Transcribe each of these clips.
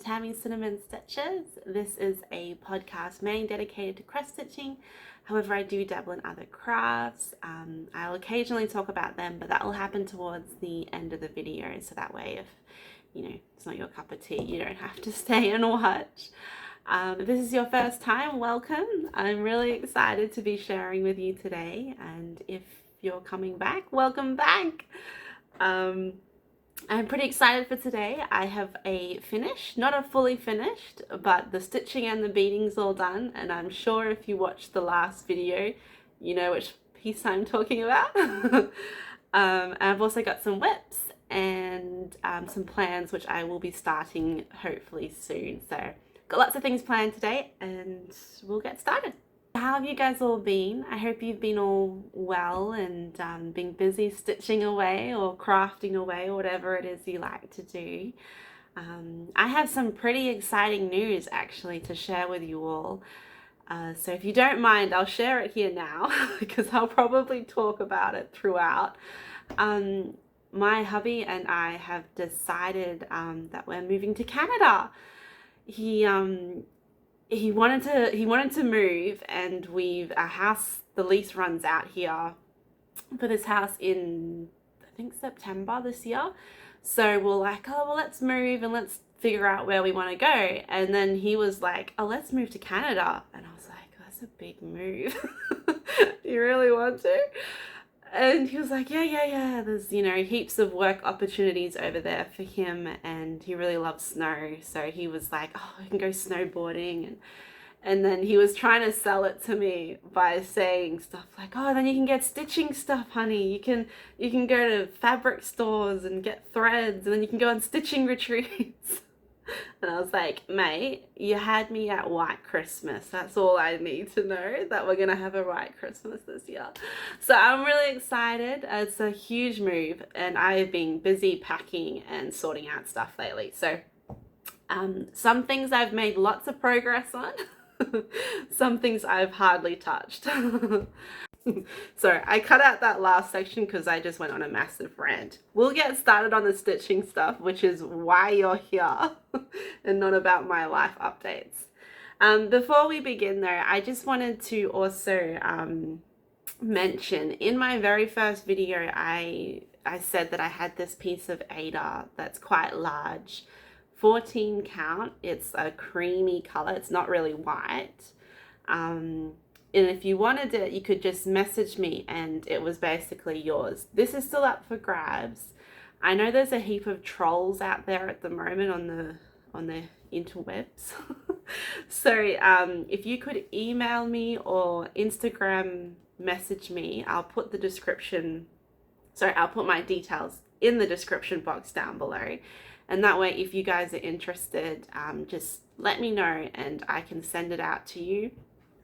Tammy Cinnamon Stitches. This is a podcast mainly dedicated to cross stitching. However, I do dabble in other crafts. I'll occasionally talk about them, but that will happen towards the end of the video, so that way if it's not your cup of tea, you don't have to stay and watch. If this is your first time, welcome. I'm really excited to be sharing with you today, and if you're coming back, welcome back. I'm pretty excited for today. I have a finish, not a fully finished, but the stitching and the beading's all done, and I'm sure if you watched the last video, you know which piece I'm talking about. And I've also got some WIPS and some plans which I will be starting hopefully soon. So got lots of things planned today and we'll get started. How have you guys all been? I hope you've been all well and been busy stitching away or crafting away, or whatever it is you like to do. I have some pretty exciting news actually to share with you all. So if you don't mind, I'll share it here now because I'll probably talk about it throughout. My hubby and I have decided that we're moving to Canada. He wanted to move, and our house, the lease runs out here for this house in I think September this year. So we're like, oh well, let's move and let's figure out where we want to go. And then he was like, oh, let's move to Canada. And I was like, that's a big move. You really want to? And he was like, yeah, there's, heaps of work opportunities over there for him, and he really loves snow. So he was like, oh, I can go snowboarding. And then he was trying to sell it to me by saying stuff like, oh, then you can get stitching stuff, honey. You can go to fabric stores and get threads, and then you can go on stitching retreats. And I was like, mate, you had me at White Christmas. That's all I need to know, that we're going to have a White Christmas this year. So I'm really excited. It's a huge move, and I've been busy packing and sorting out stuff lately. So some things I've made lots of progress on. Some things I've hardly touched. So I cut out that last section because I just went on a massive rant. We'll get started on the stitching stuff, which is why you're here and not about my life updates. Before we begin though, I just wanted to also mention, in my very first video I said that I had this piece of AIDA that's quite large, 14 count. It's a creamy color, it's not really white. And if you wanted it, you could just message me and it was basically yours. This is still up for grabs. I know there's a heap of trolls out there at the moment on the interwebs. So if you could email me or Instagram message me, I'll put my details in the description box down below. And that way, if you guys are interested, just let me know and I can send it out to you.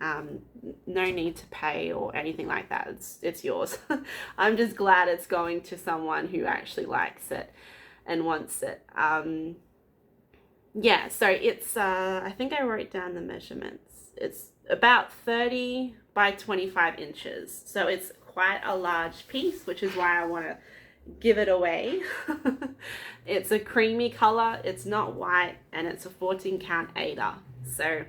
No need to pay or anything like that. It's yours. I'm just glad it's going to someone who actually likes it and wants it. Yeah, so it's I think I wrote down the measurements. It's about 30 by 25 inches. So it's quite a large piece, which is why I want to give it away. It's a creamy color, it's not white, and it's a 14 count AIDA. So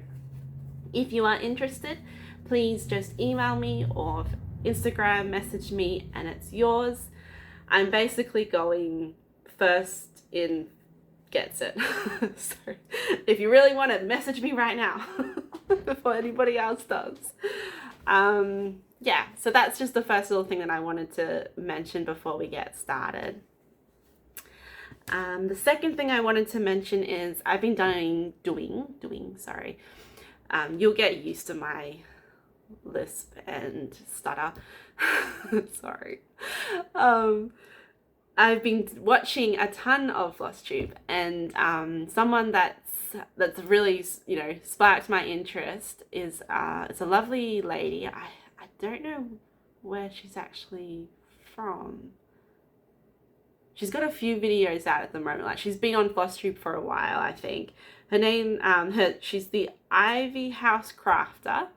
if you are interested, please just email me or Instagram message me and it's yours. I'm basically going first in gets it. So if you really want to, message me right now before anybody else does. Yeah, so that's just the first little thing that I wanted to mention before we get started. The second thing I wanted to mention is I've been doing, sorry. You'll get used to my lisp and stutter. Sorry. I've been watching a ton of FlosStube, and someone that's really sparked my interest is it's a lovely lady. I don't know where she's actually from. She's got a few videos out at the moment. Like, she's been on FlosStube for a while, I think. Her name, she's the IvyHouseCrafter,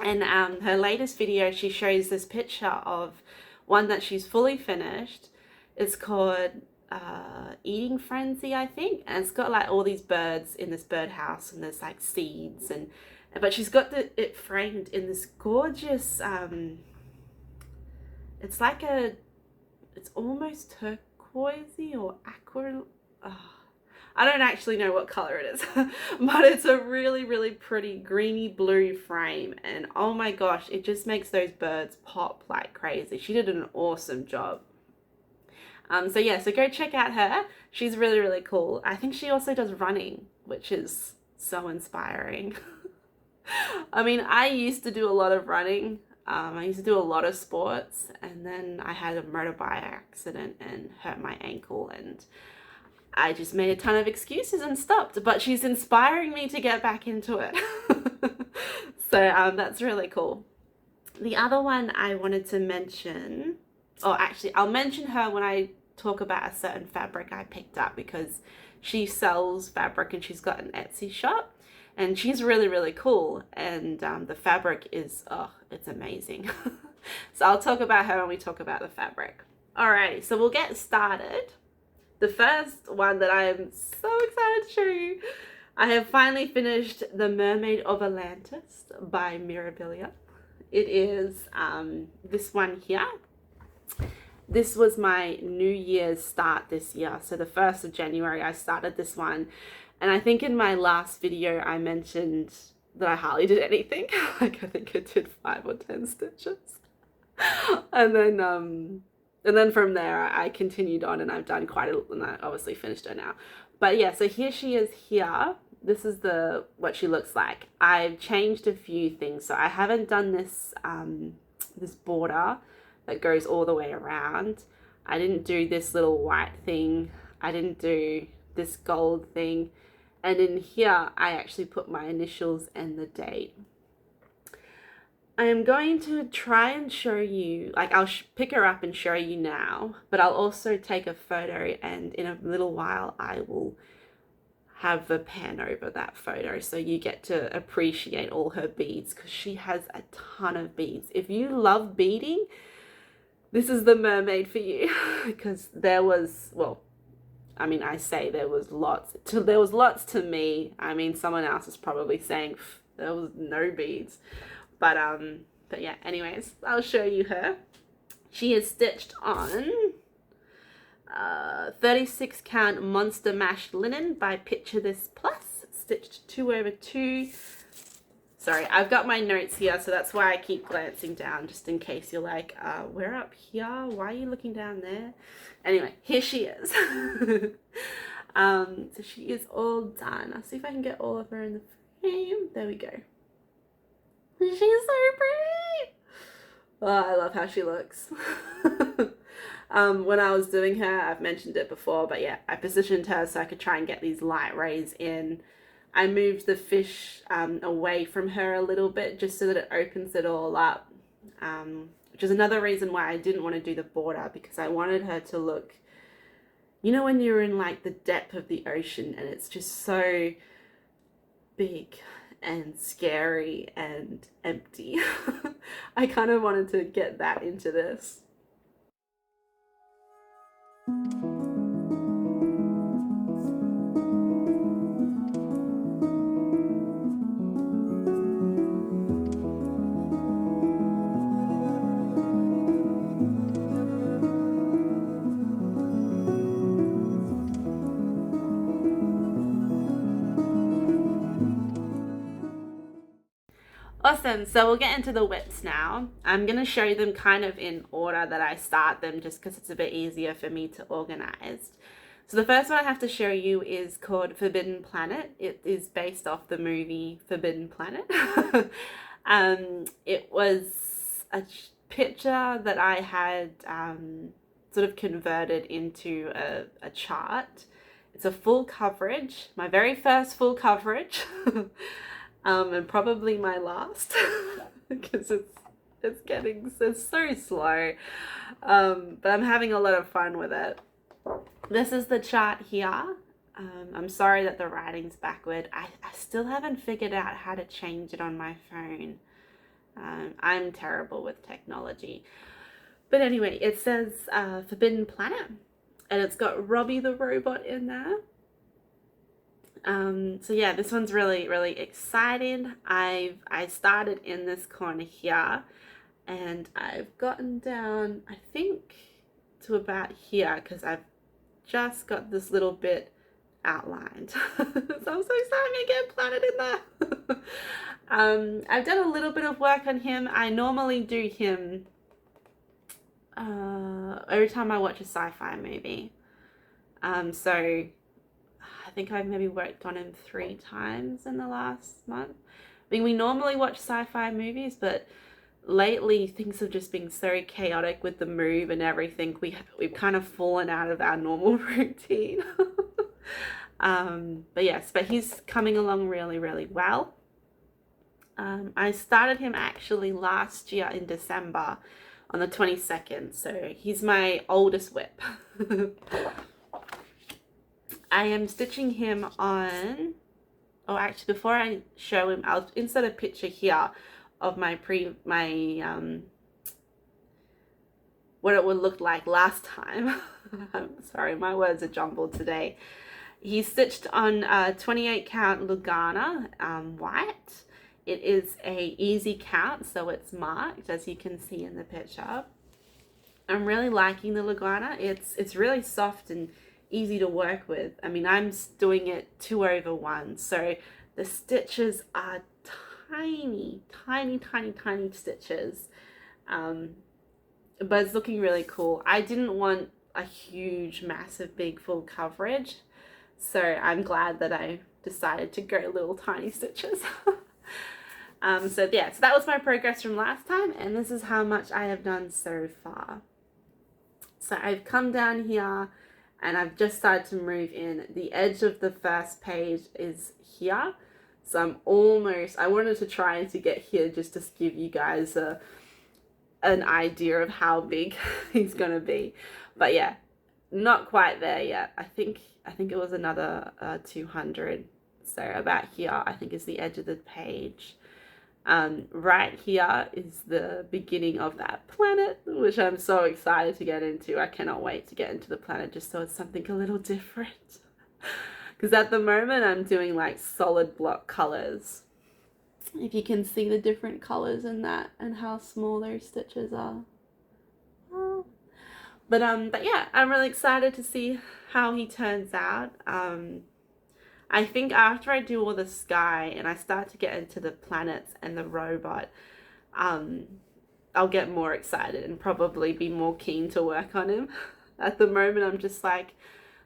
and her latest video, she shows this picture of one that she's fully finished. It's called eating frenzy, I think, and it's got like all these birds in this birdhouse, and there's like seeds, and but she's got it framed in this gorgeous it's like it's almost turquoisey or aqua. I don't actually know what color it is, but it's a really, really pretty greeny blue frame, and oh my gosh, it just makes those birds pop like crazy. She did an awesome job. So yeah, so go check out her. She's really, really cool. I think she also does running, which is so inspiring. I mean, I used to do a lot of running. I used to do a lot of sports, and then I had a motorbike accident and hurt my ankle, and I just made a ton of excuses and stopped, but she's inspiring me to get back into it. So that's really cool. The other one I wanted to mention, or actually I'll mention her when I talk about a certain fabric I picked up, because she sells fabric and she's got an Etsy shop, and she's really, really cool, and the fabric is, oh, it's amazing. So I'll talk about her when we talk about the fabric. Alrighty, so we'll get started. The first one that I am so excited to show you, I have finally finished the Mermaid of Atlantis by Mirabilia. It is this one here. This was my New Year's start this year. So the 1st of January, I started this one. And I think in my last video, I mentioned that I hardly did anything. Like I think I did 5 or 10 stitches. And then from there, I continued on, and I've done quite a lot, and I obviously finished her now. But yeah, so here she is here. This is what she looks like. I've changed a few things. So I haven't done this, this border that goes all the way around. I didn't do this little white thing. I didn't do this gold thing. And in here, I actually put my initials and the date. I am going to try and show you, like I'll pick her up and show you now, but I'll also take a photo, and in a little while I will have a pan over that photo so you get to appreciate all her beads, because she has a ton of beads. If you love beading, this is the mermaid for you. Because there was, well, I mean, I say there was lots to me. I mean, someone else is probably saying there was no beads. But yeah, anyways, I'll show you her. She is stitched on 36 count Monster Mash linen by Picture This Plus, stitched 2/2. Sorry, I've got my notes here, so that's why I keep glancing down, just in case you're like, we're up here, why are you looking down there? Anyway, here she is. So she is all done. I'll see if I can get all of her in the frame. There we go. She's so pretty. Oh, I love how she looks. When I was doing her, I've mentioned it before, but yeah, I positioned her so I could try and get these light rays in. I moved the fish away from her a little bit, just so that it opens it all up, which is another reason why I didn't want to do the border, because I wanted her to look, you know, when you're in like the depth of the ocean and it's just so big and scary and empty. I kind of wanted to get that into this. Awesome, so we'll get into the WIPS now. I'm going to show them kind of in order that I start them, just because it's a bit easier for me to organize. So the first one I have to show you is called Forbidden Planet. It is based off the movie Forbidden Planet. It was a picture that I had sort of converted into a chart. It's a full coverage, my very first full coverage. And probably my last, because it's so slow, but I'm having a lot of fun with it. This is the chart here. I'm sorry that the writing's backward. I still haven't figured out how to change it on my phone. I'm terrible with technology. But anyway, it says Forbidden Planet, and it's got Robbie the robot in there. So yeah, this one's really, really exciting. I started in this corner here, and I've gotten down, I think, to about here, because I've just got this little bit outlined. So I'm so excited to get planted in there. I've done a little bit of work on him. I normally do him every time I watch a sci-fi movie. So I think I've maybe worked on him 3 times in the last month. I mean, we normally watch sci-fi movies, but lately things have just been so chaotic with the move and everything. We've kind of fallen out of our normal routine. But yes, but he's coming along really, really well. I started him actually last year in December on the 22nd, so he's my oldest WIP. I am stitching him on, oh actually before I show him, I'll insert a picture here of what it would look like last time. I'm sorry, my words are jumbled today. He stitched on 28 count Lugana white. It is a easy count, so it's marked, as you can see in the picture. I'm really liking the Lugana. It's really soft and easy to work with. I mean, I'm doing it 2/1, so the stitches are tiny, tiny, tiny, tiny stitches. But it's looking really cool. I didn't want a huge, massive, big, full coverage, so I'm glad that I decided to go little tiny stitches. So yeah, so that was my progress from last time, and this is how much I have done so far. So I've come down here and I've just started to move in. The edge of the first page is here, so I wanted to try to get here just to give you guys an idea of how big he's gonna be. But yeah, not quite there yet. I think it was another 200, so about here I think is the edge of the page. Right here is the beginning of that planet, which I'm so excited to get into. I cannot wait to get into the planet, just so it's something a little different. Because at the moment I'm doing like solid block colors. If you can see the different colors in that and how small those stitches are. But yeah, I'm really excited to see how he turns out. I think after I do all the sky and I start to get into the planets and the robot, I'll get more excited and probably be more keen to work on him. At the moment, I'm just like,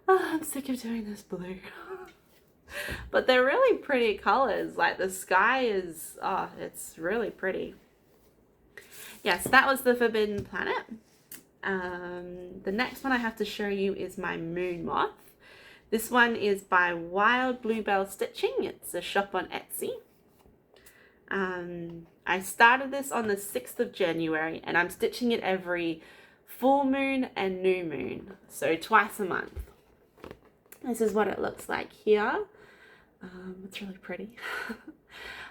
oh, I'm sick of doing this blue. But they're really pretty colors. Like the sky is, oh, it's really pretty. Yes, that was the Forbidden Planet. The next one I have to show you is my Moon Moth. This one is by Wild Bluebell Stitching. It's a shop on Etsy. I started this on the 6th of January and I'm stitching it every full moon and new moon, so twice a month. This is what it looks like here. It's really pretty.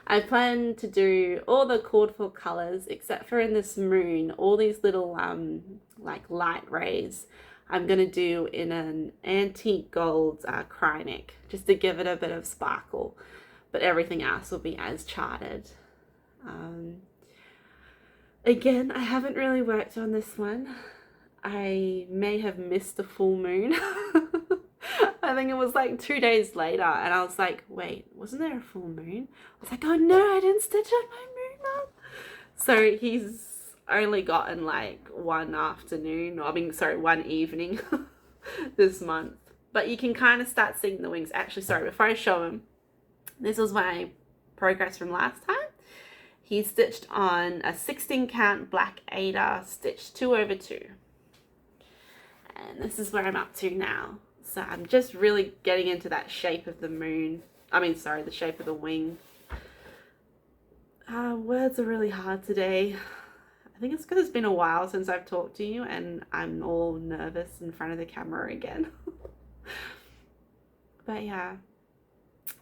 I plan to do all the called for colors except for in this moon, all these little like light rays I'm going to do in an antique gold Krynic, just to give it a bit of sparkle, but everything else will be as charted. Again, I haven't really worked on this one. I may have missed the full moon. I think it was like 2 days later and I was like, wait, wasn't there a full moon? I was like, oh no, I didn't stitch on my moon month. So he's only gotten like one afternoon, or I mean, sorry, one evening this month. But you can kind of start seeing the wings. Actually, sorry, before I show him, this was my progress from last time. He stitched on a 16 count black AIDA, stitched 2/2. And this is where I'm up to now. So I'm just really getting into that shape of the moon. I mean, sorry, the shape of the wing. Words are really hard today. I think it's because it's been a while since I've talked to you and I'm all nervous in front of the camera again. But yeah,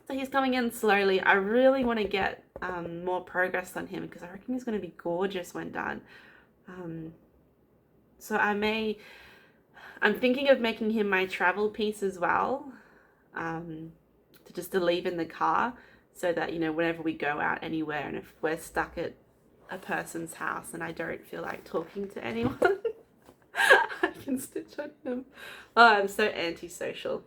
so he's coming in slowly. I really want to get more progress on him because I reckon he's going to be gorgeous when done. So I I'm thinking of making him my travel piece as well, to leave in the car, so that, you know, whenever we go out anywhere and if we're stuck at a person's house and I don't feel like talking to anyone, I can stitch on him. Oh, I'm so antisocial.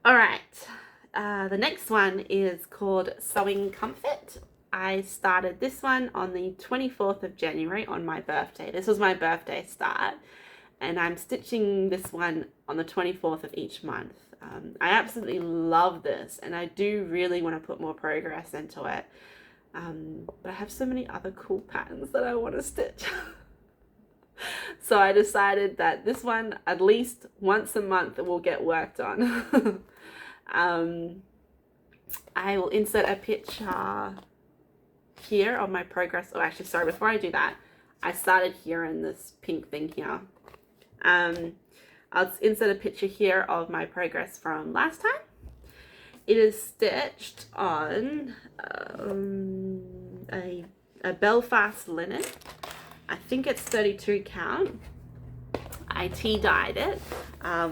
All right, the next one is called Sewing Comfort. I started this one on the 24th of January on my birthday. This was my birthday start, and I'm stitching this one on the 24th of each month. I absolutely love this, and I do really want to put more progress into it. But I have so many other cool patterns that I want to stitch. So I decided that this one, at least once a month, will get worked on. I will insert a picture here of my progress. Oh, actually, sorry, before I do that, I started here in this pink thing here. I'll insert a picture here of my progress from last time. It is stitched on a Belfast linen. I think it's 32 count. I tea-dyed it,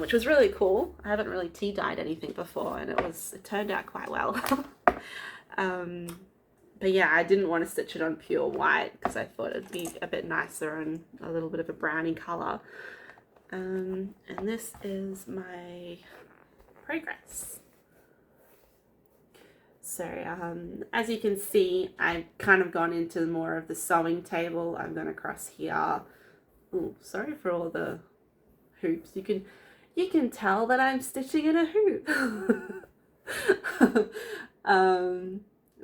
which was really cool. I haven't really tea-dyed anything before, and it turned out quite well. But yeah, I didn't want to stitch it on pure white because I thought it'd be a bit nicer and a little bit of a brownie color. And this is my progress. So as you can see, I've kind of gone into more of the sewing table. I'm going to cross here. Oh, sorry for all the hoops. You can tell that I'm stitching in a hoop.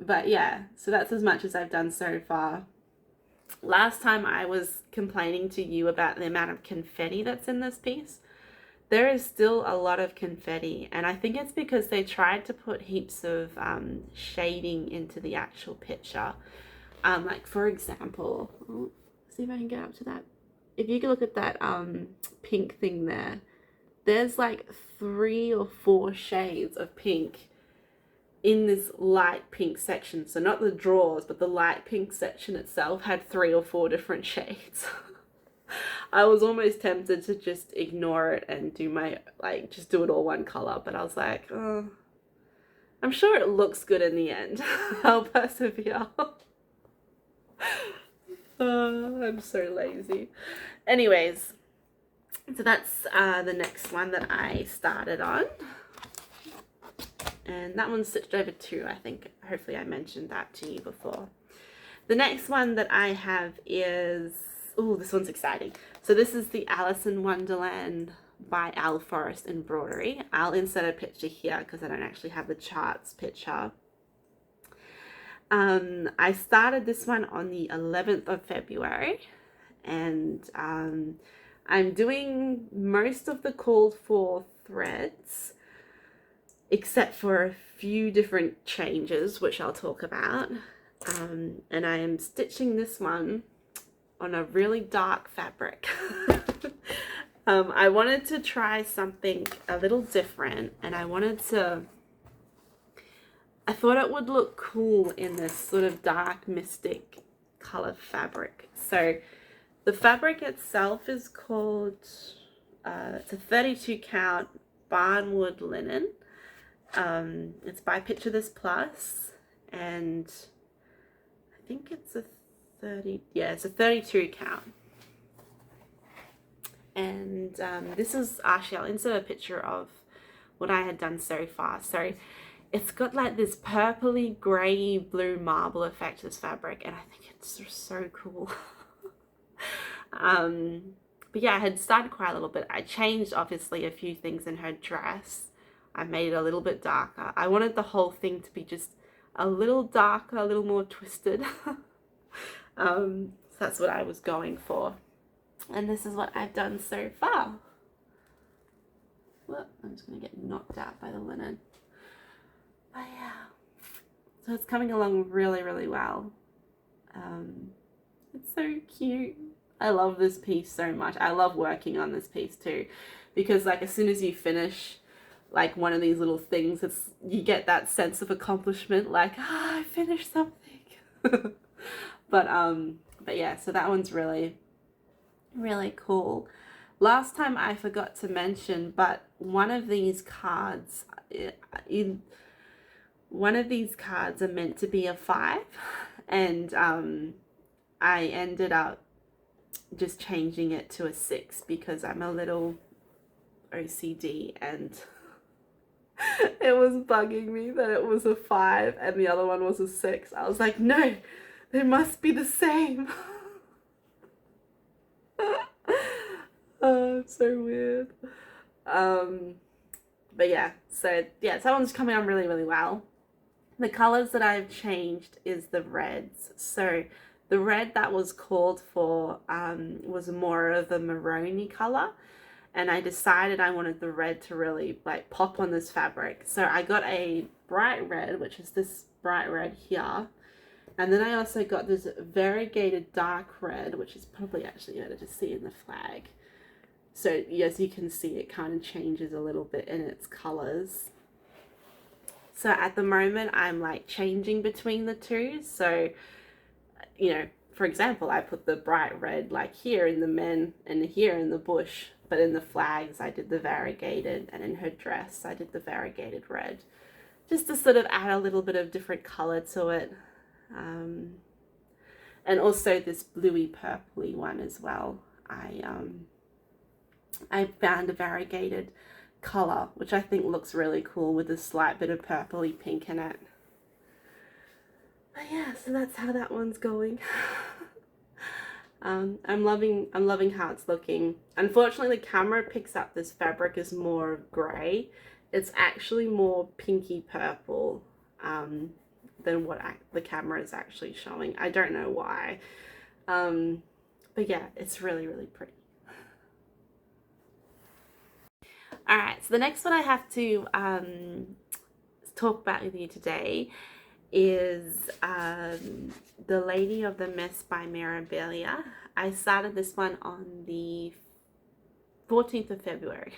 But yeah, so that's as much as I've done so far. Last time I was complaining to you about the amount of confetti that's in this piece. There is still a lot of confetti, and I think it's because they tried to put heaps of shading into the actual picture. Like for example, see if I can get up to that. If you can look at that pink thing there, there's like 3 or 4 shades of pink in this light pink section. So not the drawers, but the light pink section itself had 3 or 4 different shades. I was almost tempted to just ignore it and do my, just do it all one color, but I was like, oh, I'm sure it looks good in the end. I'll persevere. I'm so lazy. Anyways, so that's the next one that I started on. And that one's stitched over 2, I think. Hopefully I mentioned that to you before. The next one that I have is, oh, this one's exciting. So this is the Alice in Wonderland by Al Forrest Embroidery. I'll insert a picture here because I don't actually have the charts picture. I started this one on the 11th of February, and I'm doing most of the called for threads, except for a few different changes, which I'll talk about. And I am stitching this one on a really dark fabric. I wanted to try something a little different, and I thought it would look cool in this sort of dark mystic color fabric. So the fabric itself is called, it's a 32 count barnwood linen. It's by Picture This Plus, and I think it's a 32 count. And this is actually, I'll insert a picture of what I had done so far. So it's got like this purpley grey blue marble effect, this fabric, and I think it's so cool. But yeah, I had started quite a little bit. I changed obviously a few things in her dress. I made it a little bit darker. I wanted the whole thing to be just a little darker, a little more twisted. So that's what I was going for. And this is what I've done so far. Well, I'm just going to get knocked out by the linen. But yeah. So it's coming along really, really well. It's so cute. I love this piece so much. I love working on this piece too. Because like as soon as you finish like one of these little things, you get that sense of accomplishment, like, I finished something. But yeah, so that one's really, really cool. last time I forgot to mention, but one of these cards are meant to be a 5, and I ended up just changing it to a 6 because I'm a little OCD, and it was bugging me that it was a 5 and the other one was a 6. I was like, no, they must be the same. Oh, it's so weird. But yeah, so that one's coming on really, really well. The colors that I've changed is the reds. So the red that was called for was more of a maroony color, and I decided I wanted the red to really like pop on this fabric. So I got a bright red, which is this bright red here, and then I also got this variegated dark red, which is probably actually better to see in the flag. So as you can see, it kind of changes a little bit in its colors. So at the moment, I'm like changing between the two. So, you know, for example, I put the bright red like here in the men and here in the bush, but in the flags, I did the variegated, and in her dress, I did the variegated red, just to sort of add a little bit of different color to it. And also this bluey purpley one as well. I found a variegated color, which I think looks really cool with a slight bit of purpley pink in it. But yeah, so that's how that one's going. I'm loving how it's looking. Unfortunately, the camera picks up this fabric as more grey. It's actually more pinky purple than what the camera is actually showing. I don't know why. But yeah, it's really, really pretty. Alright, so the next one I have to talk about with you today is The Lady of the Mist by Mirabilia. I started this one on the 14th of February.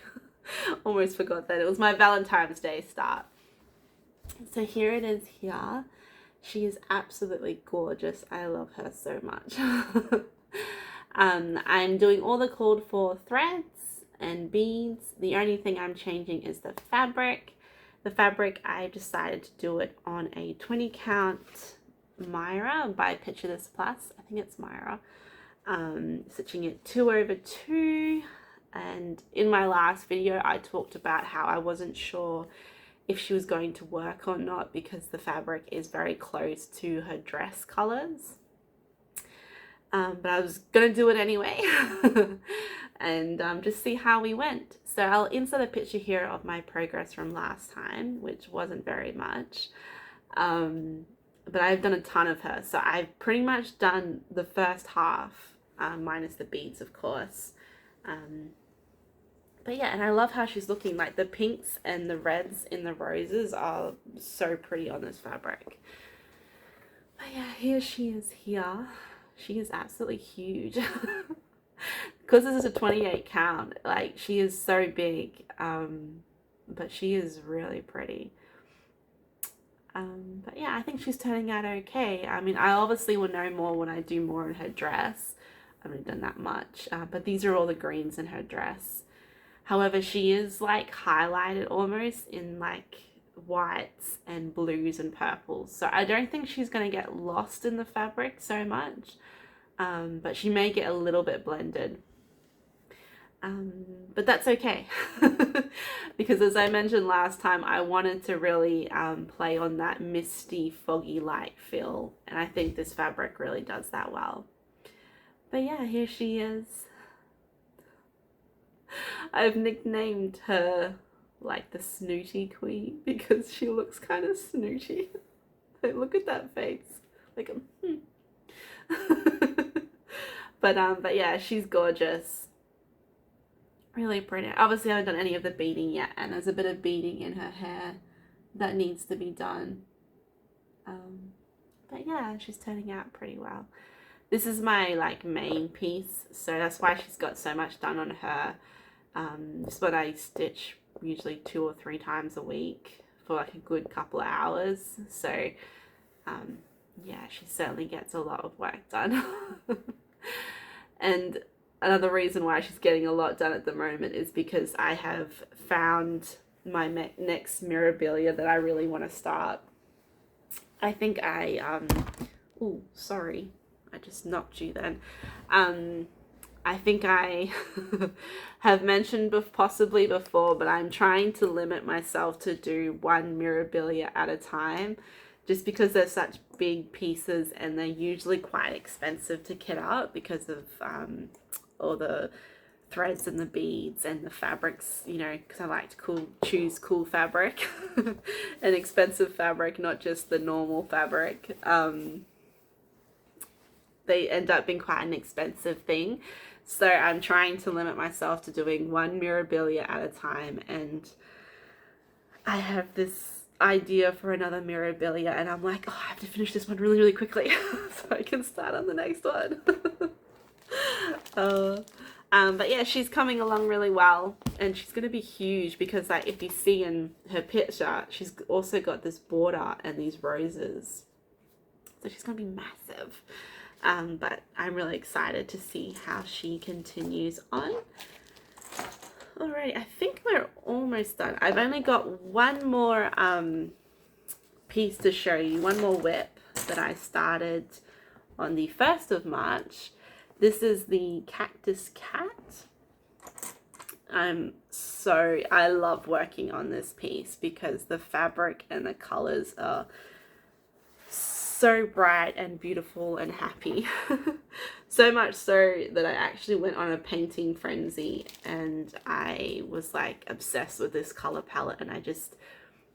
Almost forgot that. It was my Valentine's Day start. So here it is here. She is absolutely gorgeous. I love her so much. I'm doing all the called for threads and beads. The only thing I'm changing is the fabric. The fabric, I decided to do it on a 20 count Myra by Picture This Plus. I think it's Myra. Stitching it 2/2. And in my last video, I talked about how I wasn't sure if she was going to work or not because the fabric is very close to her dress colors. But I was gonna do it anyway. And just see how we went. So I'll insert a picture here of my progress from last time, which wasn't very much. But I've done a ton of her. So I've pretty much done the first half, minus the beads, of course. But yeah, and I love how she's looking. Like the pinks and the reds in the roses are so pretty on this fabric. But yeah, here she is here. She is absolutely huge. Because this is a 28 count, like she is so big, but she is really pretty. But yeah, I think she's turning out okay. I mean, I obviously will know more when I do more in her dress. I haven't done that much, but these are all the greens in her dress. However, she is like highlighted almost in like whites and blues and purples. So I don't think she's going to get lost in the fabric so much. But she may get a little bit blended. But that's okay. Because as I mentioned last time, I wanted to really play on that misty, foggy light feel. And I think this fabric really does that well. But yeah, here she is. I've nicknamed her like the Snooty Queen because she looks kind of snooty. Like, look at that face. Like, But yeah, she's gorgeous. Really pretty. Obviously, I haven't done any of the beading yet, and there's a bit of beading in her hair that needs to be done. But yeah, she's turning out pretty well. This is my like main piece, so that's why she's got so much done on her. This is what I stitch usually 2 or 3 times a week for like a good couple of hours. So yeah, she certainly gets a lot of work done. And another reason why she's getting a lot done at the moment is because I have found my next Mirabilia that I really want to start. I think oh, sorry, I just knocked you then. I think I have mentioned possibly before, but I'm trying to limit myself to do one Mirabilia at a time, just because they're such big pieces and they're usually quite expensive to kit out because of all the threads and the beads and the fabrics, you know, because I like to choose cool fabric and expensive fabric, not just the normal fabric. They end up being quite an expensive thing. So I'm trying to limit myself to doing one Mirabilia at a time, and I have this idea for another Mirabilia, and I'm like, oh, I have to finish this one really, really quickly so I can start on the next one. But yeah, she's coming along really well, and she's going to be huge because, like, if you see in her picture, she's also got this border and these roses. So she's going to be massive. But I'm really excited to see how she continues on. Alright, I think we're almost done. I've only got one more piece to show you, one more WIP that I started on the 1st of March. This is the Cactus Cat. I love working on this piece because the fabric and the colors are so bright and beautiful and happy. So much so that I actually went on a painting frenzy, and I was like obsessed with this color palette, and I just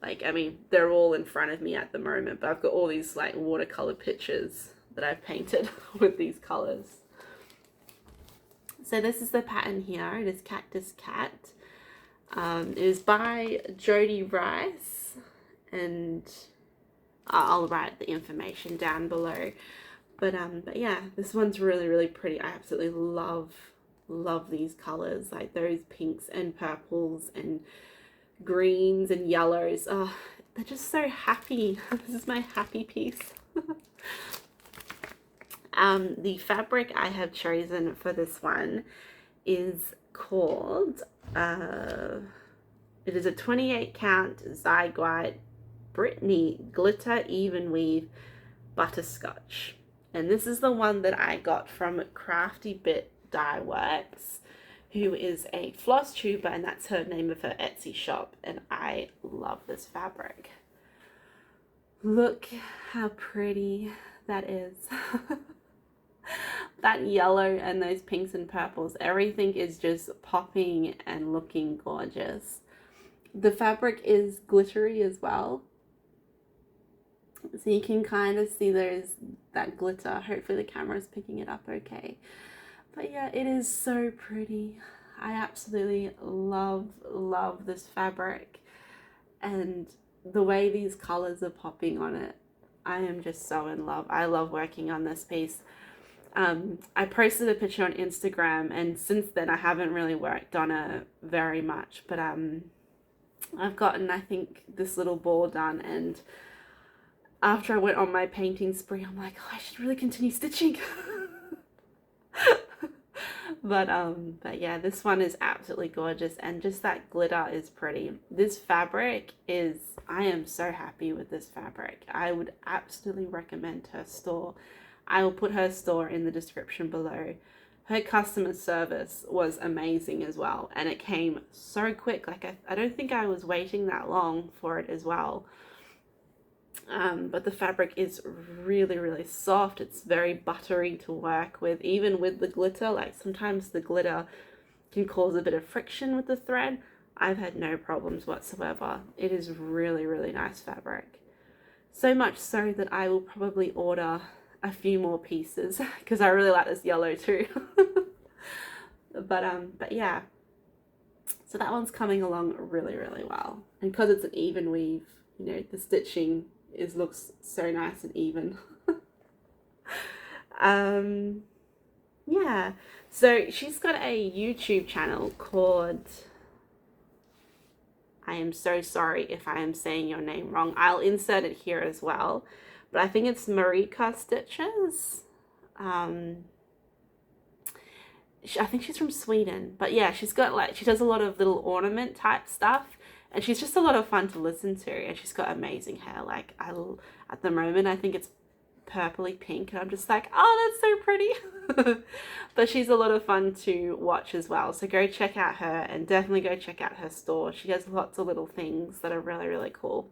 like, I mean, they're all in front of me at the moment, but I've got all these like watercolor pictures that I've painted with these colors. So this is the pattern here. It is Cactus Cat. It is by Jody Rice, and I'll write the information down below. But yeah, this one's really, really pretty. I absolutely love these colors, like those pinks and purples and greens and yellows. Oh, they're just so happy. This is my happy piece. The fabric I have chosen for this one is called, it is a 28 count Zygwide Brittany Glitter Even Weave Butterscotch. And this is the one that I got from Crafty Bit Dye Works, who is a floss tuber, and that's her name of her Etsy shop. And I love this fabric. Look how pretty that is. That yellow and those pinks and purples, everything is just popping and looking gorgeous. The fabric is glittery as well, so you can kind of see that glitter. Hopefully the camera is picking it up okay. But yeah, it is so pretty. I absolutely love this fabric, and the way these colors are popping on it, I am just so in love. I love working on this piece. I posted a picture on Instagram, and since then I haven't really worked on it very much, but I've gotten, I think, this little ball done, and after I went on my painting spree, I'm like, oh, I should really continue stitching. But yeah, this one is absolutely gorgeous, and just that glitter is pretty. This fabric is, I am so happy with this fabric. I would absolutely recommend her store. I will put her store in the description below. Her customer service was amazing as well, and it came so quick. Like, I don't think I was waiting that long for it as well. But the fabric is really, really soft. It's very buttery to work with, even with the glitter. Like, sometimes the glitter can cause a bit of friction with the thread. I've had no problems whatsoever. It is really, really nice fabric. So much so that I will probably order a few more pieces because I really like this yellow too. But yeah, so that one's coming along really, really well, and because it's an even weave, you know, the stitching looks so nice and even. Yeah, so she's got a YouTube channel called, I am so sorry if I am saying your name wrong, I'll insert it here as well, but I think it's Marika Stitches. I think she's from Sweden, but yeah, she's got like, she does a lot of little ornament type stuff, and she's just a lot of fun to listen to, and she's got amazing hair. Like, at the moment, I think it's purpley pink, and I'm just like, oh, that's so pretty. But she's a lot of fun to watch as well, so go check out her, and definitely go check out her store. She has lots of little things that are really, really cool.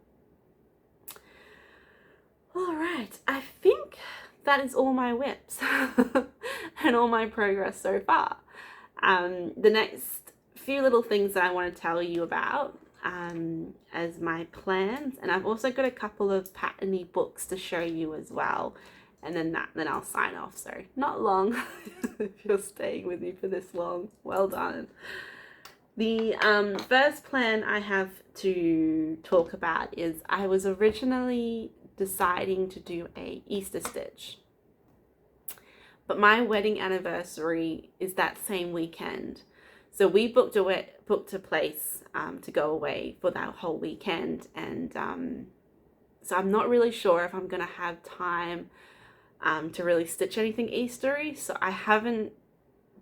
All right, I think that is all my WIPs and all my progress so far. The next few little things that I want to tell you about as my plans, and I've also got a couple of patterny books to show you as well, and then I'll sign off. So not long. If you're staying with me for this long, well done. The first plan I have to talk about is I was originally deciding to do a Easter stitch, but my wedding anniversary is that same weekend, so we booked a place to go away for that whole weekend, and so I'm not really sure if I'm gonna have time to really stitch anything Eastery, so I haven't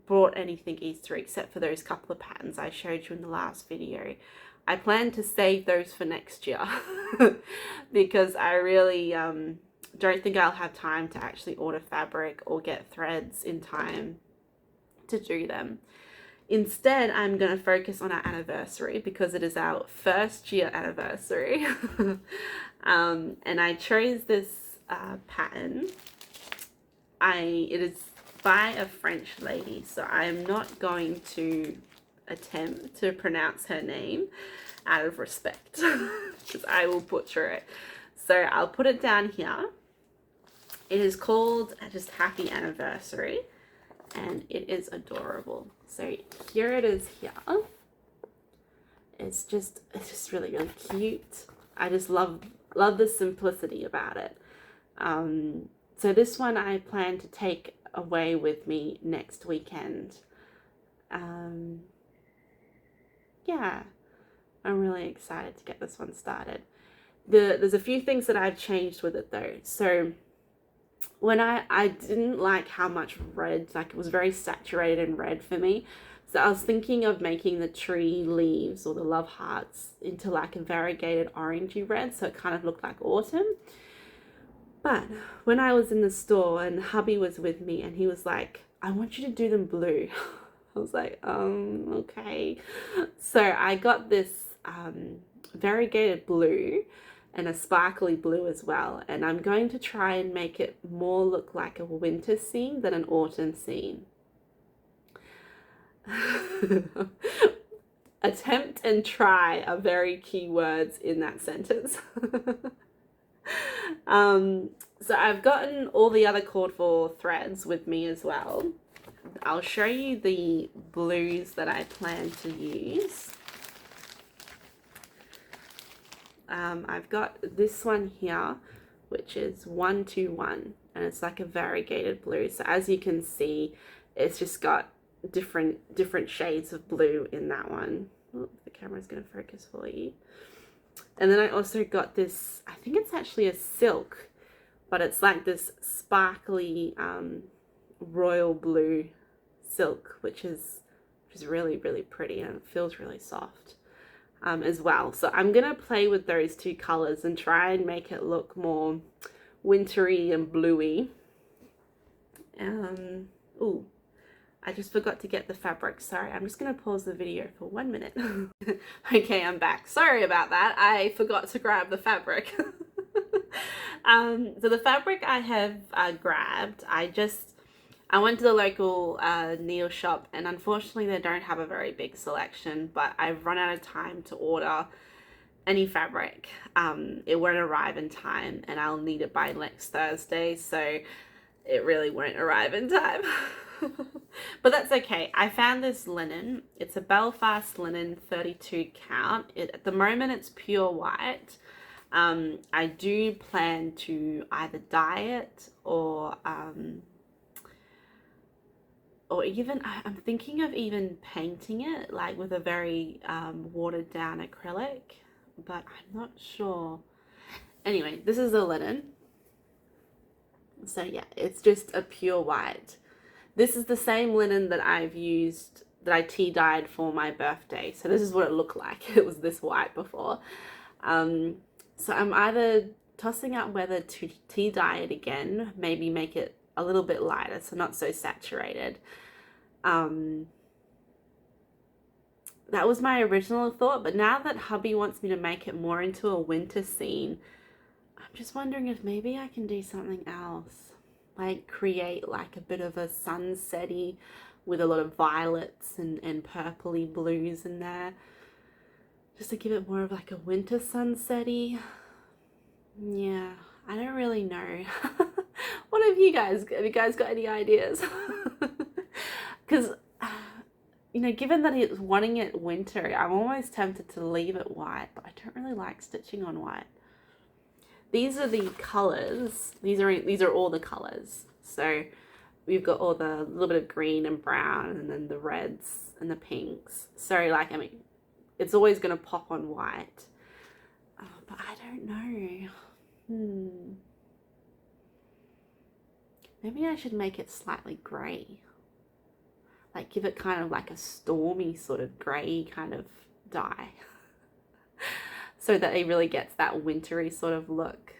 brought anything Easter except for those couple of patterns I showed you in the last video. I plan to save those for next year because I really don't think I'll have time to actually order fabric or get threads in time to do them. Instead, I'm going to focus on our anniversary because it is our first year anniversary. And I chose this pattern. It is by a French lady, so I am not going to attempt to pronounce her name out of respect because I will butcher it. So I'll put it down here. It is called just Happy Anniversary, and it is adorable. So here it is here. It's just really, really cute. I just love the simplicity about it. So this one I plan to take away with me next weekend. Yeah, I'm really excited to get this one started. There's a few things that I've changed with it though. So when I didn't like how much red, like it was very saturated in red for me. So I was thinking of making the tree leaves or the love hearts into like a variegated orangey red, so it kind of looked like autumn. But when I was in the store and hubby was with me and he was like, I want you to do them blue. I was like, okay. So I got this variegated blue and a sparkly blue as well. And I'm going to try and make it more look like a winter scene than an autumn scene. Attempt and try are very key words in that sentence. So I've gotten all the other called for threads with me as well. I'll show you the blues that I plan to use. I've got this one here, which is 121, and it's like a variegated blue. So as you can see, it's just got different shades of blue in that one. Oh, the camera's going to focus for you. And then I also got this, I think it's actually a silk, but it's like this sparkly royal blue silk, which is really, really pretty, and it feels really soft as well. So I'm going to play with those two colors and try and make it look more wintry and bluey. Ooh, I just forgot to get the fabric. Sorry, I'm just going to pause the video for 1 minute. Okay, I'm back. Sorry about that. I forgot to grab the fabric. So the fabric I have grabbed, I went to the local needle shop, and unfortunately they don't have a very big selection, but I've run out of time to order any fabric. It won't arrive in time, and I'll need it by next Thursday, so it really won't arrive in time. But that's okay. I found this linen. It's a Belfast linen 32 count. At the moment it's pure white. I do plan to either dye it or even, I'm thinking of even painting it like with a very watered down acrylic, but I'm not sure. Anyway, this is the linen. So yeah, it's just a pure white. This is the same linen that I've used, that I tea dyed for my birthday. So this is what it looked like. It was this white before. So I'm either tossing up whether to tea dye it again, maybe make it a little bit lighter, so not so saturated. That was my original thought, but now that hubby wants me to make it more into a winter scene, I'm just wondering if maybe I can do something else. Like create like a bit of a sunsetty with a lot of violets and purpley blues in there. Just to give it more of like a winter sunsetty. Yeah, I don't really know. What have you guys got any ideas? Because you know, given that it's wanting it winter, I'm almost tempted to leave it white, but I don't really like stitching on white. These are the colors. These are all the colors. So we've got all the little bit of green and brown, and then the reds and the pinks. So like, I mean, it's always going to pop on white. But I don't know. Maybe I should make it slightly grey. Like give it kind of like a stormy sort of grey kind of dye. So that it really gets that wintry sort of look.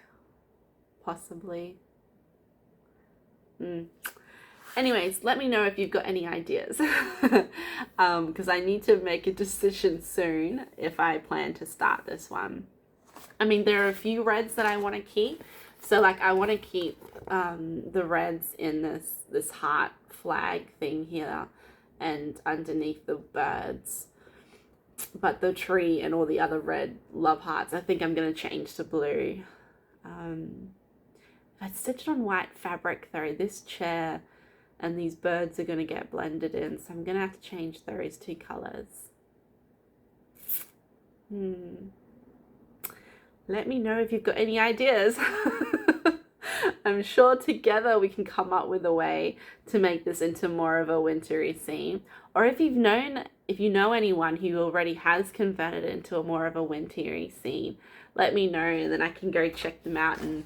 Possibly. Anyways, let me know if you've got any ideas. Because I need to make a decision soon if I plan to start this one. I mean, there are a few reds that I want to keep. So like I want to keep the reds in this heart flag thing here and underneath the birds. But the tree and all the other red love hearts, I think I'm going to change to blue. If I stitch it on white fabric though, this chair and these birds are going to get blended in. So I'm going to have to change those two colors. Let me know if you've got any ideas. I'm sure together we can come up with a way to make this into more of a wintry scene. Or if you know anyone who already has converted it into a more of a wintry scene, let me know, and then I can go check them out and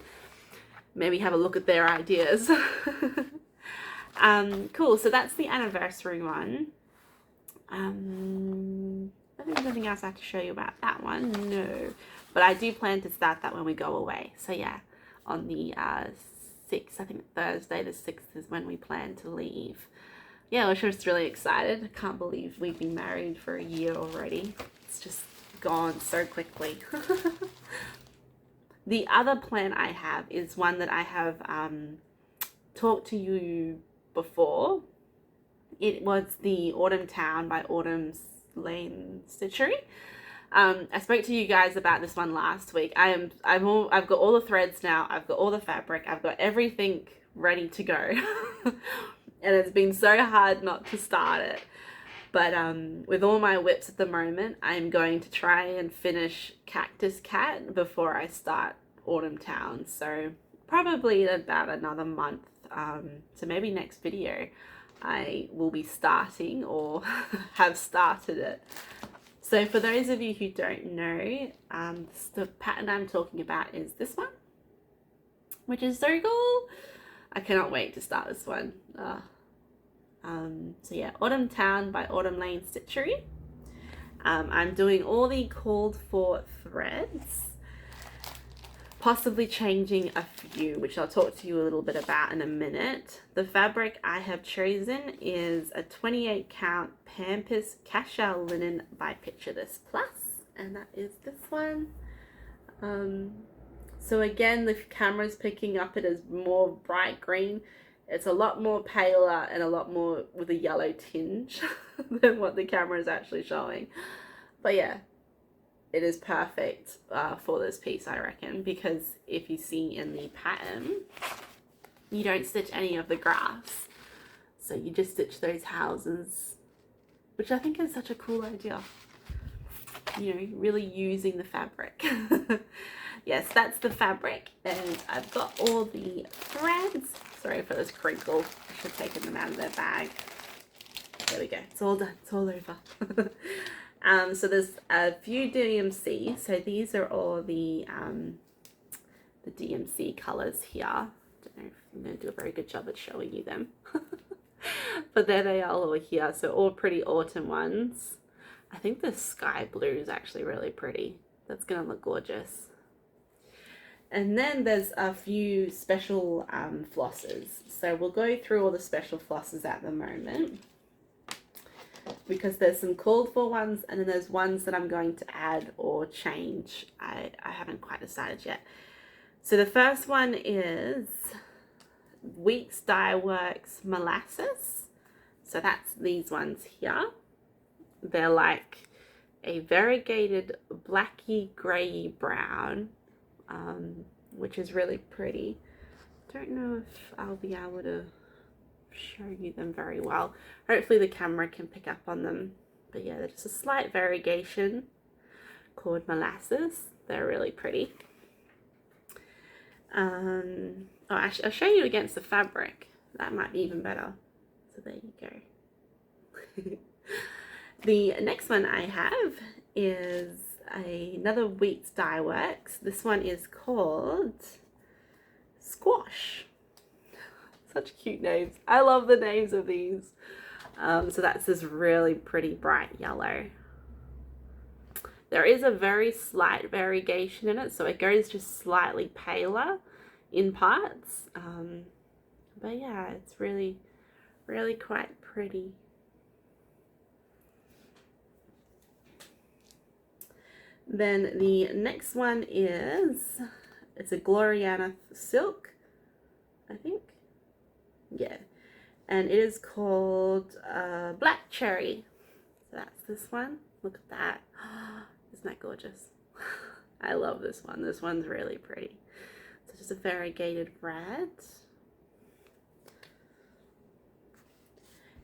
maybe have a look at their ideas. Cool, so that's the anniversary one. I think there's anything else I have to show you about that one. No, but I do plan to start that when we go away. So yeah, on the 6th, I think Thursday the 6th is when we plan to leave. Yeah, we're just really excited. I can't believe we've been married for a year already. It's just gone so quickly. The other plan I have is one that I have talked to you before. It was the Autumn Towne by Autumn's Lane Stitchery. I spoke to you guys about this one last week. I've got all the threads now. I've got all the fabric. I've got everything ready to go. And it's been so hard not to start it. But with all my WIPS at the moment, I'm going to try and finish Cactus Cat before I start Autumn Towne. So probably in about another month. So maybe next video I will be starting or have started it. So for those of you who don't know, the pattern I'm talking about is this one, which is so cool. I cannot wait to start this one. So yeah, Autumn Towne by Autumn Lane Stitchery. I'm doing all the called for threads, possibly changing a few, which I'll talk to you a little bit about in a minute. The fabric I have chosen is a 28 count Pampas Cashel linen by Picture This Plus, and that is this one. So again, the camera's picking up it as more bright green. It's a lot more paler and a lot more with a yellow tinge than what the camera is actually showing. But yeah, it is perfect for this piece, I reckon, because if you see in the pattern, you don't stitch any of the grass. So you just stitch those houses, which I think is such a cool idea. You know, really using the fabric. Yes, that's the fabric, and I've got all the threads. Sorry for this crinkle. I should have taken them out of their bag. There we go. It's all done. It's all over. So there's a few DMC. So these are all the DMC colors here. I don't know if I'm going to do a very good job at showing you them. but there they are all here. So all pretty autumn ones. I think the sky blue is actually really pretty. That's gonna look gorgeous. And then there's a few special flosses. So we'll go through all the special flosses at the moment, because there's some called for ones, and then there's ones that I'm going to add or change. I haven't quite decided yet. So the first one is WIPS Dye Works Molasses. So that's these ones here. They're like a variegated blacky grey brown, which is really pretty. Don't know if I'll be able to show you them very well. Hopefully the camera can pick up on them. But yeah, they're just a slight variegation called Molasses. They're really pretty. Oh, actually, I'll show you against the fabric. That might be even better. So there you go. The next one I have is another WIPS Dye Works. This one is called Squash. Such cute names. I love the names of these. So that's this really pretty bright yellow. There is a very slight variegation in it, so it goes just slightly paler in parts. But yeah, it's really, really quite pretty. Then the next one is, it's a Gloriana silk, I think. Yeah. And it is called Black Cherry. So that's this one. Look at that. Isn't that gorgeous? I love this one. This one's really pretty. So just a variegated red.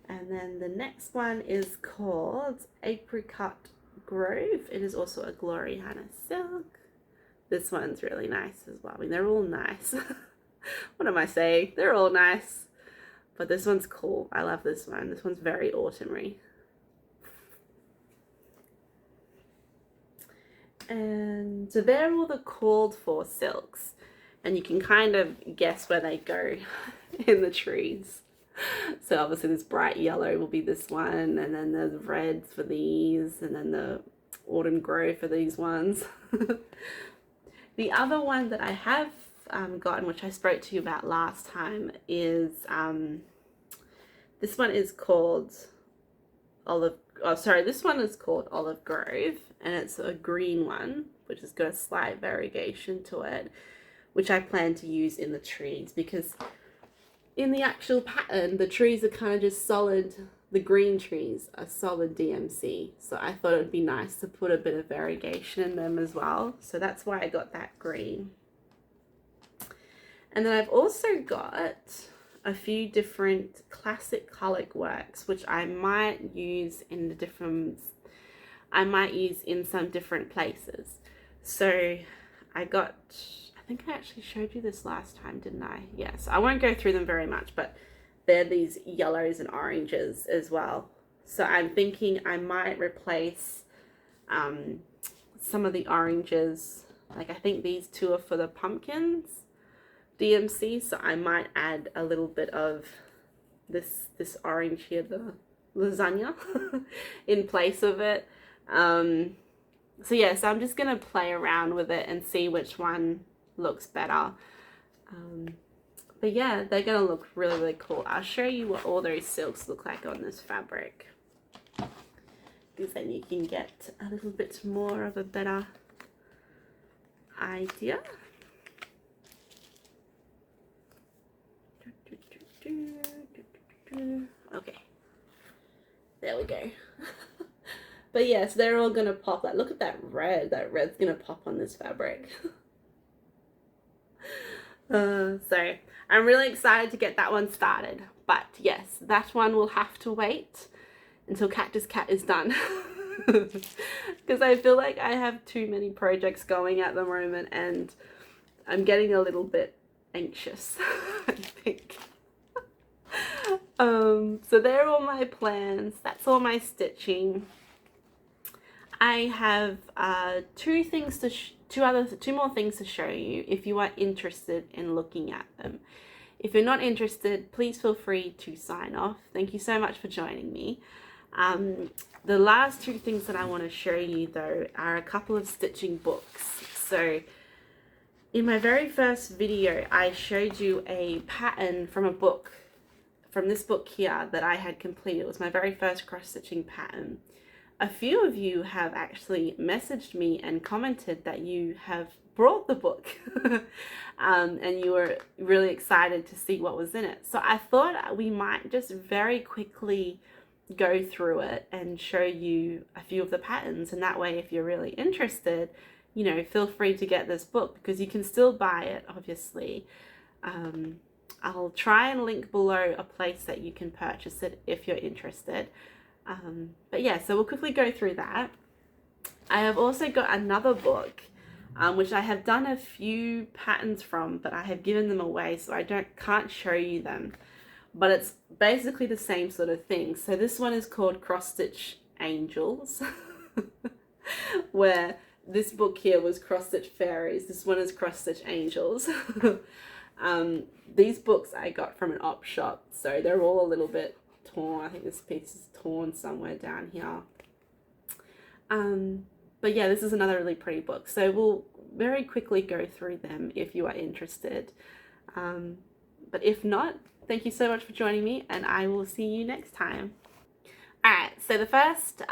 And then the next one is called Apricot Grove. It is also a Gloriana silk. This one's really nice as well. I mean, they're all nice. What am I saying? They're all nice. But this one's cool. I love this one. This one's very autumny. And so they're all the called for silks. And you can kind of guess where they go in the trees. So obviously this bright yellow will be this one, and then there's reds for these, and then the autumn grove for these ones. The other one that I have gotten, which I spoke to you about last time, is this one is called this one is called Olive Grove, and it's a green one, which has got a slight variegation to it, which I plan to use in the trees, because in the actual pattern, the trees are kind of just solid. The green trees are solid DMC. So I thought it would be nice to put a bit of variegation in them as well. So that's why I got that green. And then I've also got a few different classic colic works, which I might use in some different places. So I think I actually showed you this last time, didn't I? Yes, I won't go through them very much, but they're these yellows and oranges as well. So I'm thinking I might replace some of the oranges. Like I think these two are for the pumpkins DMC, so I might add a little bit of this orange here, the lasagna, in place of it. So yeah, so I'm just gonna play around with it and see which one looks better. But yeah, they're gonna look really, really cool. I'll show you what all those silks look like on this fabric, because then you can get a little bit more of a better idea. Okay, there we go. But yes, they're all gonna pop. Like, look at that red. That red's gonna pop on this fabric. So I'm really excited to get that one started. But yes, that one will have to wait until Cactus Cat is done. Because I feel like I have too many projects going at the moment, and I'm getting a little bit anxious, I think. So they're all my plans. That's all my stitching. I have two more things to show you if you are interested in looking at them. If you're not interested, please feel free to sign off. Thank you so much for joining me. The last two things that I want to show you though are a couple of stitching books. So in my very first video, I showed you a pattern from a book, from this book here that I had completed. It was my very first cross-stitching pattern. A few of you have actually messaged me and commented that you have brought the book and you were really excited to see what was in it. So I thought we might just very quickly go through it and show you a few of the patterns, and that way if you're really interested, you know, feel free to get this book because you can still buy it, obviously. I'll try and link below a place that you can purchase it if you're interested. But yeah, so we'll quickly go through that. I have also got another book which I have done a few patterns from, but I have given them away, so I can't show you them. But it's basically the same sort of thing. So this one is called Cross Stitch Angels, where this book here was Cross Stitch Fairies. This one is Cross Stitch Angels. These books I got from an op shop, so they're all a little bit torn. I think this piece is torn somewhere down here. But yeah, this is another really pretty book. So we'll very quickly go through them if you are interested. But if not, thank you so much for joining me, and I will see you next time. Alright, so the first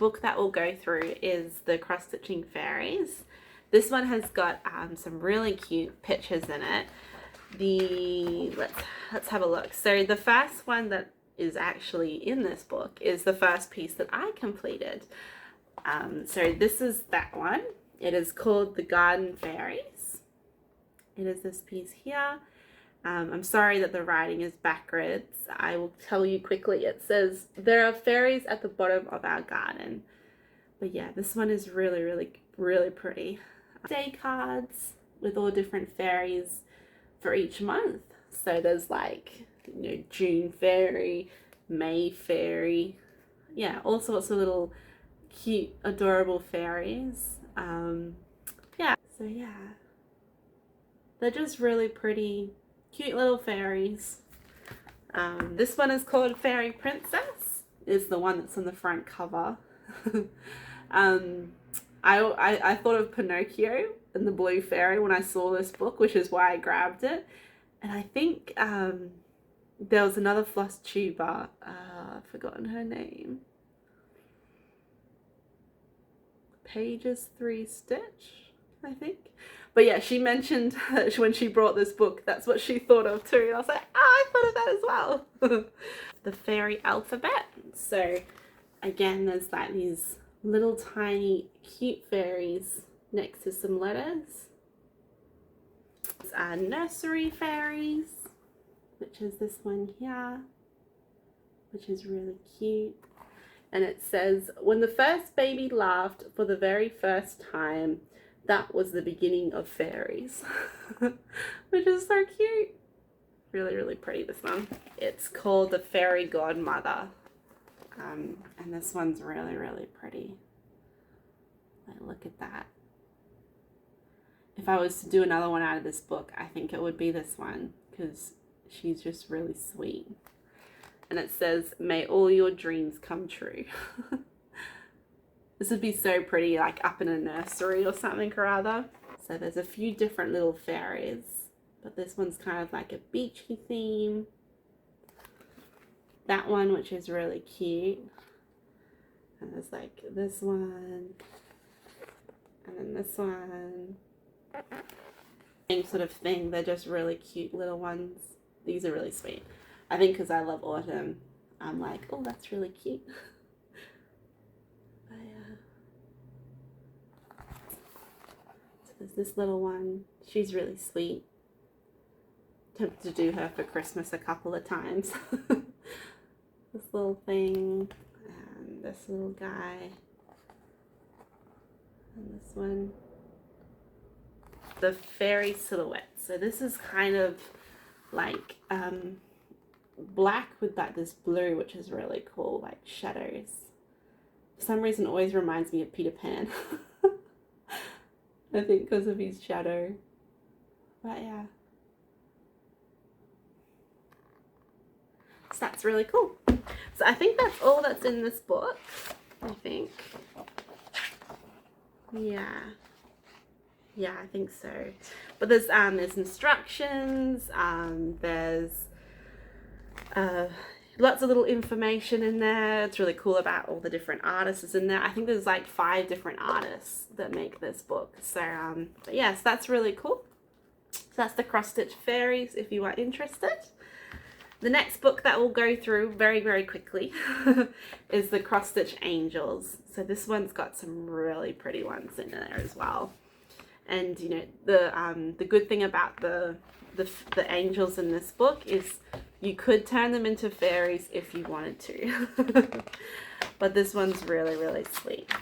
book that we'll go through is the Cross Stitching Fairies. This one has got some really cute pictures in it. Let's have a look. So the first one that is actually in this book is the first piece that I completed. So this is that one. It is called The Garden Fairies. It is this piece here. I'm sorry that the writing is backwards. I will tell you quickly. It says, "There are fairies at the bottom of our garden." But yeah, this one is really, really, really pretty. Day cards with all different fairies for each month. So there's like, you know, June fairy, May fairy. Yeah, all sorts of little cute, adorable fairies. Yeah, so yeah. They're just really pretty, cute little fairies. This one is called Fairy Princess. It's the one that's on the front cover. I thought of Pinocchio and the Blue Fairy when I saw this book, which is why I grabbed it. And I think there was another floss tuber. I've forgotten her name. Pages 3 Stitch, I think. But yeah, she mentioned when she brought this book, that's what she thought of too. And I was like, oh, I thought of that as well. The fairy alphabet. So again, there's like these little tiny cute fairies next to some letters. These are nursery fairies, which is this one here, which is really cute. And it says, "When the first baby laughed for the very first time, that was the beginning of fairies." Which is so cute. Really, really pretty, this one. It's called The Fairy Godmother. And this one's really, really pretty. Like, look at that. If I was to do another one out of this book, I think it would be this one, because she's just really sweet. And it says, "May all your dreams come true." This would be so pretty, like up in a nursery or something or other. So there's a few different little fairies, but this one's kind of like a beachy theme. That one, which is really cute. And there's like this one, and then this one. Same sort of thing. They're just really cute little ones. These are really sweet. I think because I love autumn, I'm like, oh, that's really cute. So there's this little one. She's really sweet. Tempted to do her for Christmas a couple of times. This little thing, and this little guy, and this one. The fairy silhouette. So this is kind of like black with like this blue, which is really cool, like shadows. For some reason, it always reminds me of Peter Pan. I think because of his shadow. But yeah, that's really cool. So I think that's all that's in this book, I think. Yeah, I think so. But there's instructions, there's lots of little information in there. It's really cool about all the different artists in there. I think there's like 5 different artists that make this book. So but yes, that's really cool. So that's the Cross Stitch Fairies if you are interested. The next book that we'll go through very, very quickly is the Cross Stitch Angels. So this one's got some really pretty ones in there as well. And you know, the good thing about the angels in this book is you could turn them into fairies if you wanted to. But this one's really, really sweet.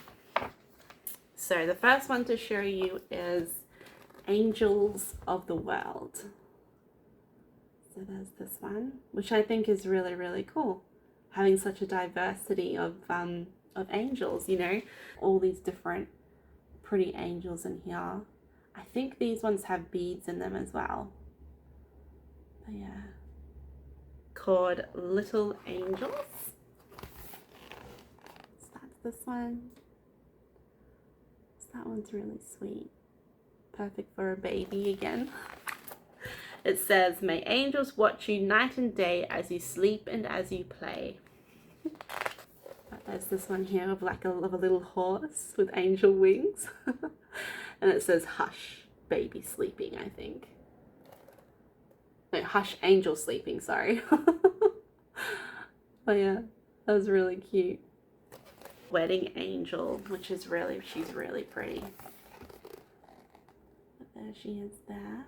So the first one to show you is Angels of the World. So there's this one, which I think is really, really cool. Having such a diversity of angels, you know, all these different pretty angels in here. I think these ones have beads in them as well. But yeah, called Little Angels. So that's this one. So that one's really sweet. Perfect for a baby again. It says, may angels watch you night and day as you sleep and as you play. But there's this one here of like a little horse with angel wings. And it says, hush, baby sleeping, I think. No, hush, angel sleeping, sorry. But yeah, that was really cute. Wedding Angel, which is really, she's really pretty. But there she is there.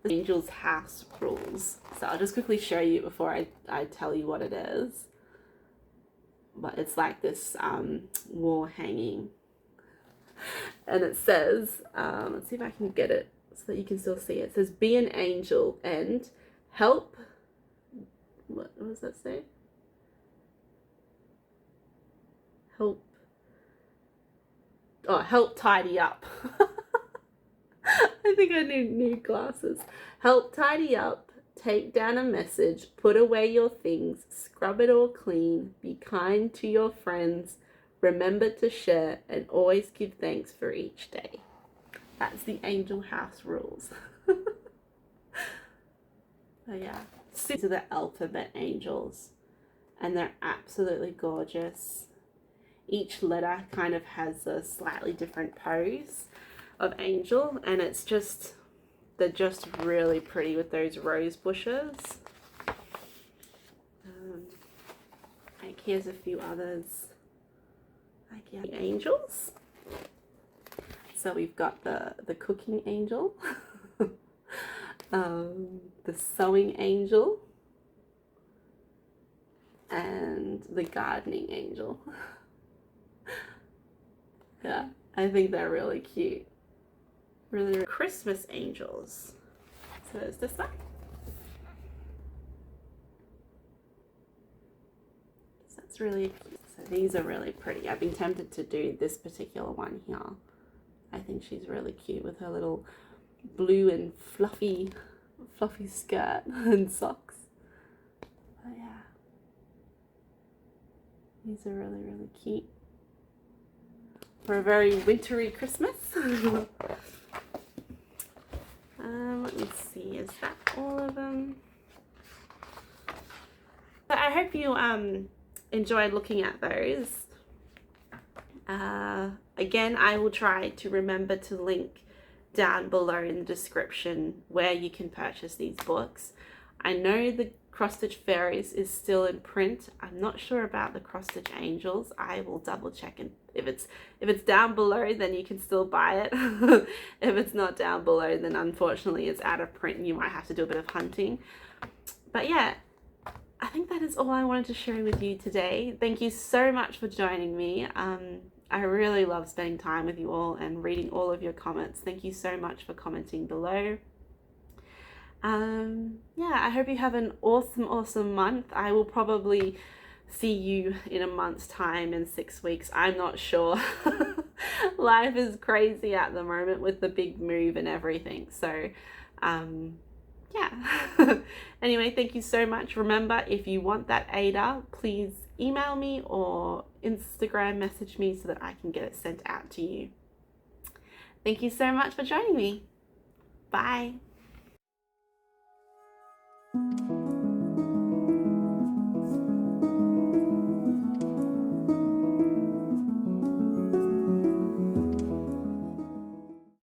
Angel's house rules. So I'll just quickly show you before I tell you what it is. But it's like this wall hanging. And it says, let's see if I can get it so that you can still see it. It says, be an angel and help. What does that say? Help. Oh, help tidy up. I think I need glasses. Help tidy up, take down a message, put away your things, scrub it all clean, be kind to your friends, remember to share, and always give thanks for each day. That's the angel house rules. Oh yeah. These are the alphabet angels, and they're absolutely gorgeous. Each letter kind of has a slightly different pose of angel, and it's just, they're just really pretty with those rose bushes. Like here's a few others, like yeah, angels. So we've got the cooking angel, the sewing angel, and the gardening angel. Yeah, I think they're really cute. Really Christmas angels. So there's this one. So that's really cute. So these are really pretty. I've been tempted to do this particular one here. I think she's really cute with her little blue and fluffy skirt and socks. Oh yeah. These are really, really cute. For a very wintry Christmas. Let me see, is that all of them? But I hope you enjoyed looking at those. Again, I will try to remember to link down below in the description where you can purchase these books. I know the Cross Stitch Fairies is still in print. I'm not sure about the Cross Stitch Angels. I will double check, and if it's down below, then you can still buy it. If it's not down below, then unfortunately it's out of print and you might have to do a bit of hunting. But yeah, I think that is all I wanted to share with you today. Thank you so much for joining me. I really love spending time with you all and reading all of your comments. Thank you so much for commenting below. Yeah, I hope you have an awesome month. I will probably see you in a month's time, in 6 weeks. I'm not sure. Life is crazy at the moment with the big move and everything. So, Yeah. Anyway, thank you so much. Remember, if you want that AIDA, please email me or Instagram message me so that I can get it sent out to you. Thank you so much for joining me. Bye.